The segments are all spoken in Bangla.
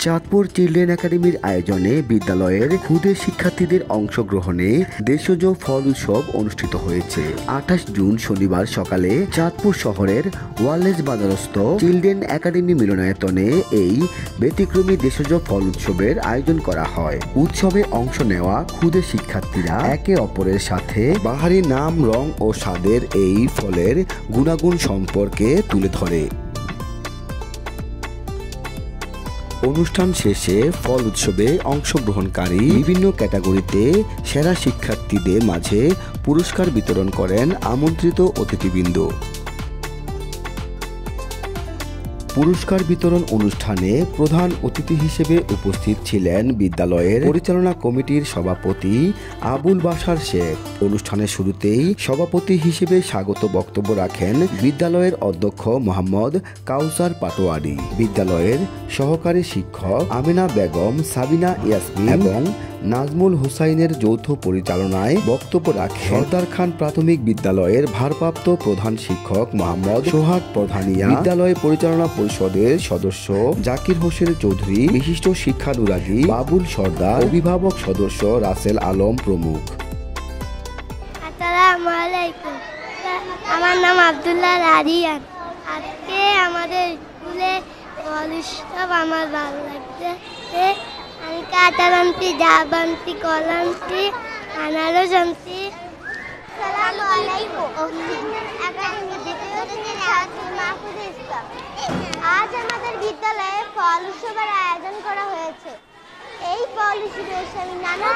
চাঁদপুর চিলড্রেন একাডেমির আয়োজনে বিদ্যালয়ের ক্ষুদে শিক্ষার্থীদের অংশগ্রহণে দেশজ ফল উৎসব অনুষ্ঠিত হয়েছে। 28 জুন শনিবার সকালে চাঁদপুর শহরের ওয়ারলেস বাজারস্থ চিলড্রেন একাডেমি মিলনায়তনে এই ব্যতিক্রমী দেশজ ফল উৎসবের আয়োজন করা হয়। উৎসবে অংশ নেওয়া ক্ষুদে শিক্ষার্থীরা একে অপরের সাথে বাহারি নাম, রং ও স্বাদের এই ফলের গুণাগুণ সম্পর্কে তুলে ধরে। অনুষ্ঠান শেষে ফল উৎসবে অংশগ্রহণকারী বিভিন্ন ক্যাটাগরিতে সেরা শিক্ষার্থীদের মাঝে পুরস্কার বিতরণ করেন আমন্ত্রিত অতিথিবৃন্দ। পুরস্কার বিতরণ অনুষ্ঠানে প্রধান অতিথি হিসেবে উপস্থিত ছিলেন বিদ্যালয়ের পরিচালনা কমিটির সভাপতি আবুল বাশার শেখ। অনুষ্ঠানের শুরুতেই সভাপতি হিসেবে স্বাগত বক্তব্য রাখেন বিদ্যালয়ের অধ্যক্ষ মোহাম্মদ কাউসার পাটোয়ারি, বিদ্যালয়ের সহকারী শিক্ষক আমিনা বেগম, সাবিনা ইয়াসমিন এবং নাজমুল হুসাইনের যৌথ পরিচালনায় বক্তব্য রাখেন সর্দার খান প্রাথমিক বিদ্যালয়ের ভারপ্রাপ্ত প্রধান শিক্ষক মোহাম্মদ সোহাগ প্রধানিয়া, বিদ্যালয় পরিচালনা পরিষদের সদস্য জাকির হোসেন চৌধুরী, বিশিষ্ট শিক্ষানুরাগী বাবুল সর্দার, অভিভাবক সদস্য রাসেল আলম প্রমুখ। আসসালামু আলাইকুম, আমার নাম আব্দুল্লাহ রারিয়ান। আজকে আমাদের স্কুলে ফল উৎসব আমার ভালো লাগছে। আমি কাঁঠাল আনছি, ডাব আনছি, কলা আনছি, আনারস আনছি। আজ আমাদের বিদ্যালয়ে ফল উৎসবের আয়োজন করা হয়েছে। এই ফল উৎসবে আমি নানা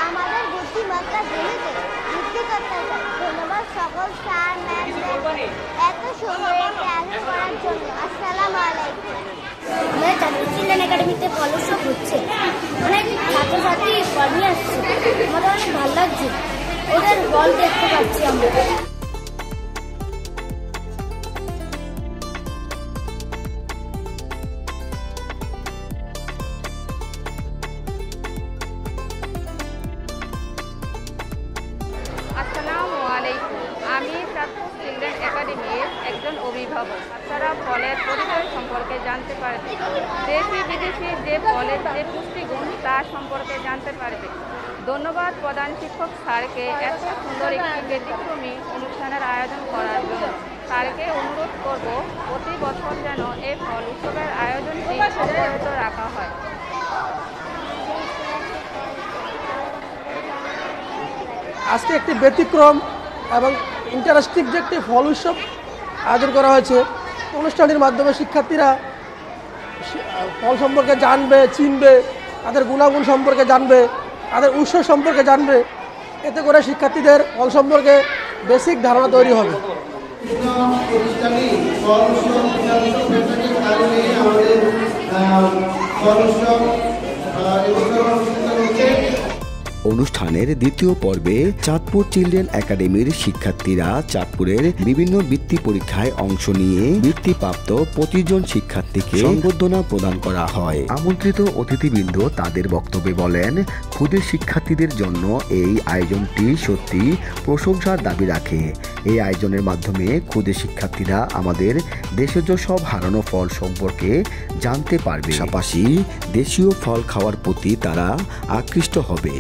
আমাদের বুদ্ধিমত্তা জেনেছে বুদ্ধি করতে চাই। ধন্যবাদ সকল স্যার ম্যাম এত সুন্দর আয়োজন করার জন্য। আসসালামু আলাইকুম। আমাদের চাঁদপুর চিলড্রেন একাডেমিতে ফল উৎসব হচ্ছে, অনেক ছাত্রছাত্রী ফল নিয়ে আসছে, আমাদের অনেক ভালো লাগছে, ওদের ফল দেখতে পাচ্ছি আমরা। আসসালামু আলাইকুম, আমি চাঁদপুর চিলড্রেন একাডেমির একজন অভিভাবক। বাচ্চারা ফলের পরিচয় সম্পর্কে জানতে পারবে, দেশি বিদেশি যে ফলের যে পুষ্টিগুণ তা সম্পর্কে জানতে পারবে। ধন্যবাদ প্রধান শিক্ষক স্যারকে এত সুন্দর একটি ব্যতিক্রমী অনুষ্ঠানের আয়োজন করার জন্য। স্যারকে অনুরোধ করব প্রতি বছর যেন এই ফল উৎসবের আয়োজনটি অব্যাহত রাখা হয়। আজকে একটি ব্যতিক্রম এবং ইন্টারেস্টিং যে একটি ফল উৎসব আয়োজন করা হয়েছে। অনুষ্ঠানটির মাধ্যমে শিক্ষার্থীরা ফল সম্পর্কে জানবে, চিনবে, তাদের গুণাগুণ সম্পর্কে জানবে, তাদের উৎস সম্পর্কে জানবে। এতে করে শিক্ষার্থীদের ফল সম্পর্কে বেসিক ধারণা তৈরি হবে। অনুষ্ঠানের দ্বিতীয় পর্বে চাঁদপুর চিলড্রেন একাডেমির শিক্ষার্থীরা চাঁদপুরের বিভিন্ন বৃত্তি পরীক্ষায় অংশ নিয়ে বৃত্তিপ্রাপ্ত 25 জন শিক্ষার্থীকে সংবর্ধনা প্রদান করা হয়। আমন্ত্রিত অতিথিবৃন্দ তাদের বক্তব্যে বলেন, ক্ষুদে শিক্ষার্থীদের জন্য এই আয়োজনটি সত্যি প্রশংসার দাবি রাখে। এই আয়োজনের মাধ্যমে ক্ষুদে শিক্ষার্থীরা আমাদের দেশজ সব হারানো ফল সম্পর্কে জানতে পারবে, পাশাপাশি দেশীয় ফল খাওয়ার প্রতি তারা আকৃষ্ট হবে।